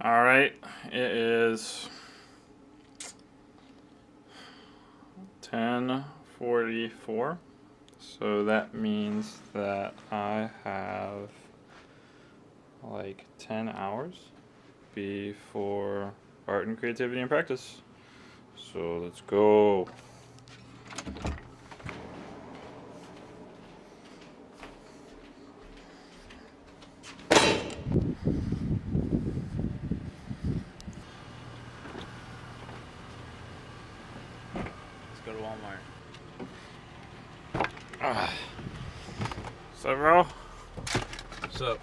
All right, it is 10:44, so that means that I have like 10 hours before art and creativity and practice. So let's go. Go to Walmart. What's up, bro? What's up?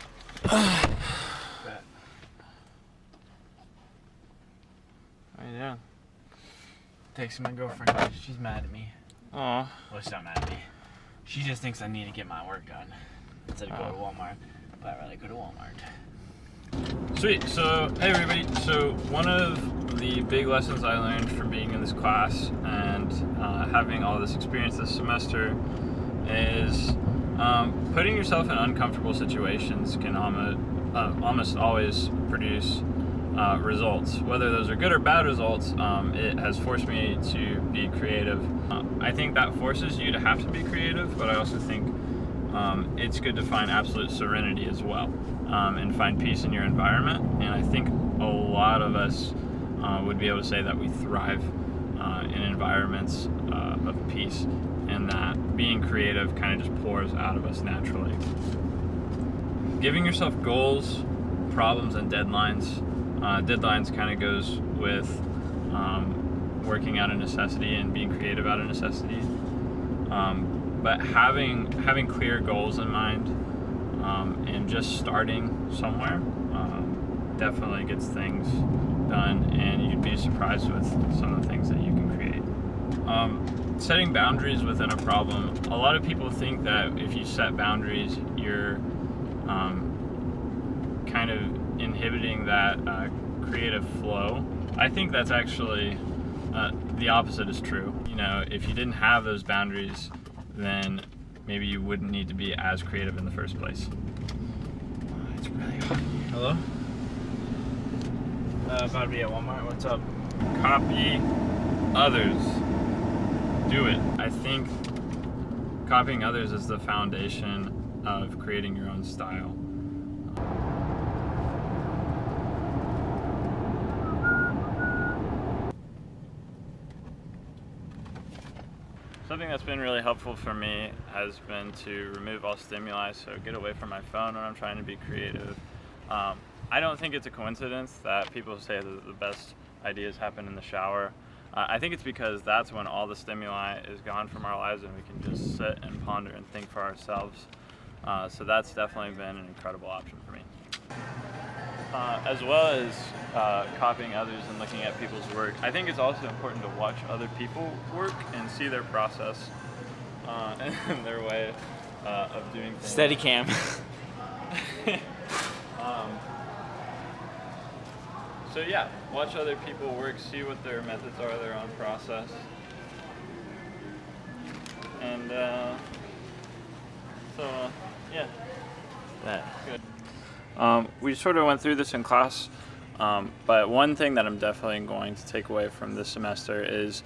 How you doing? Texting my girlfriend. She's mad at me. Aw. Well, she's not mad at me. She just thinks I need to get my work done instead of go to Walmart. But I'd rather go to Walmart. Sweet. So, hey everybody. So, one of the big lessons I learned from being in this class and having all this experience this semester is putting yourself in uncomfortable situations can almost always produce results. Whether those are good or bad results, it has forced me to be creative. I think that forces you to have to be creative, but I also think it's good to find absolute serenity as well, and find peace in your environment. And I think a lot of us would be able to say that we thrive in environments of peace, and that being creative kind of just pours out of us naturally. Giving yourself goals, problems, and deadlines. Deadlines kind of goes with working out of necessity and being creative out of necessity. But having clear goals in mind and just starting somewhere definitely gets things done, and you'd be surprised with some of the things that you can create. Setting boundaries within a problem. A lot of people think that if you set boundaries, you're kind of inhibiting that creative flow. I think that's actually the opposite is true. You know, if you didn't have those boundaries, then maybe you wouldn't need to be as creative in the first place. It's really hot. Hello? About to be at Walmart. What's up? Copy others. Do it. I think copying others is the foundation of creating your own style. Something that's been really helpful for me has been to remove all stimuli, so get away from my phone when I'm trying to be creative. I don't think it's a coincidence that people say that the best ideas happen in the shower. I think it's because that's when all the stimuli is gone from our lives and we can just sit and ponder and think for ourselves. So that's definitely been an incredible option for me. As well as copying others and looking at people's work, I think it's also important to watch other people work and see their process and their way of doing things. Steady cam. So yeah, watch other people work, see what their methods are, their own process. And yeah. That. Good. We sort of went through this in class, but one thing that I'm definitely going to take away from this semester is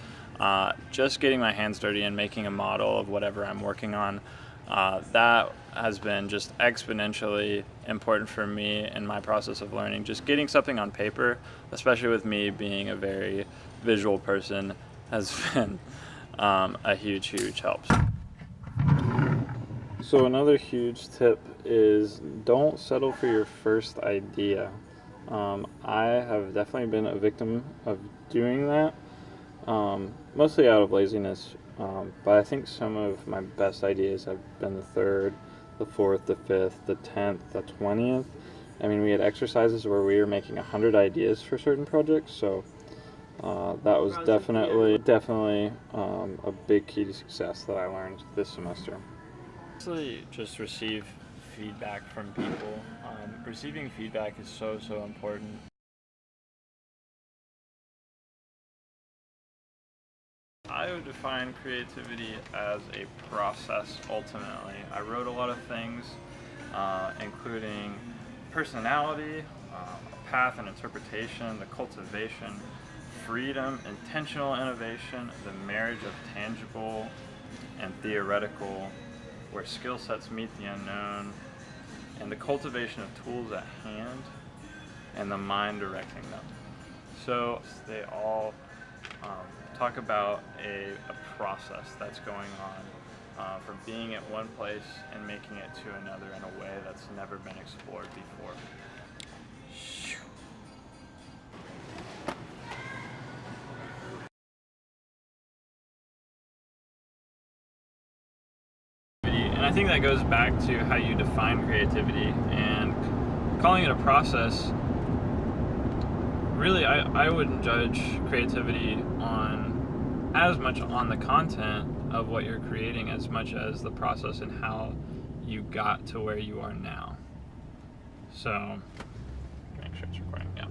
just getting my hands dirty and making a model of whatever I'm working on. That has been just exponentially important for me in my process of learning. Just getting something on paper, especially with me being a very visual person, has been a huge help. So another huge tip is don't settle for your first idea. I have definitely been a victim of doing that, mostly out of laziness, but I think some of my best ideas have been the 3rd, the 4th, the 5th, the 10th, the 20th. I mean, we had exercises where we were making 100 ideas for certain projects, so that was definitely a big key to success that I learned this semester. Actually, just receive feedback from people. Receiving feedback is so important. I would define creativity as a process, ultimately. I wrote a lot of things, including personality, path and interpretation, the cultivation, freedom, intentional innovation, the marriage of tangible and theoretical, where skill sets meet the unknown, and the cultivation of tools at hand, and the mind directing them. So they all talk about a process that's going on from being at one place and making it to another in a way that's never been explored before. And I think that goes back to how you define creativity, and calling it a process. Really, I wouldn't judge creativity on as much on the content of what you're creating as much as the process and how you got to where you are now. So, make sure it's recording, yeah.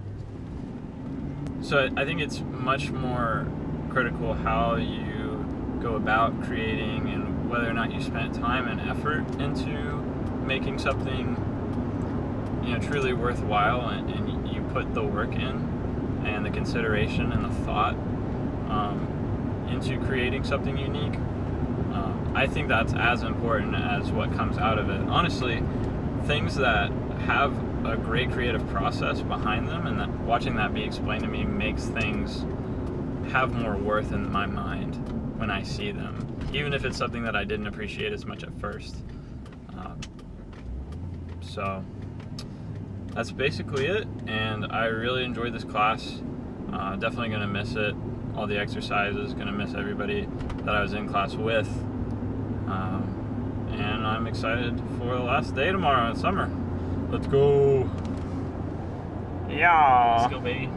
So I think it's much more critical how you go about creating and whether or not you spent time and effort into making something, you know, truly worthwhile, and you put the work in and the consideration and the thought into creating something unique. I think that's as important as what comes out of it. Honestly, things that have a great creative process behind them and that watching that be explained to me makes things have more worth in my mind when I see them, even if it's something that I didn't appreciate as much at first. So that's basically it, and I really enjoyed this class. Definitely gonna miss it, all the exercises, gonna miss everybody that I was in class with, and I'm excited for the last day tomorrow in summer. Let's go. Yeah. Let's go, baby.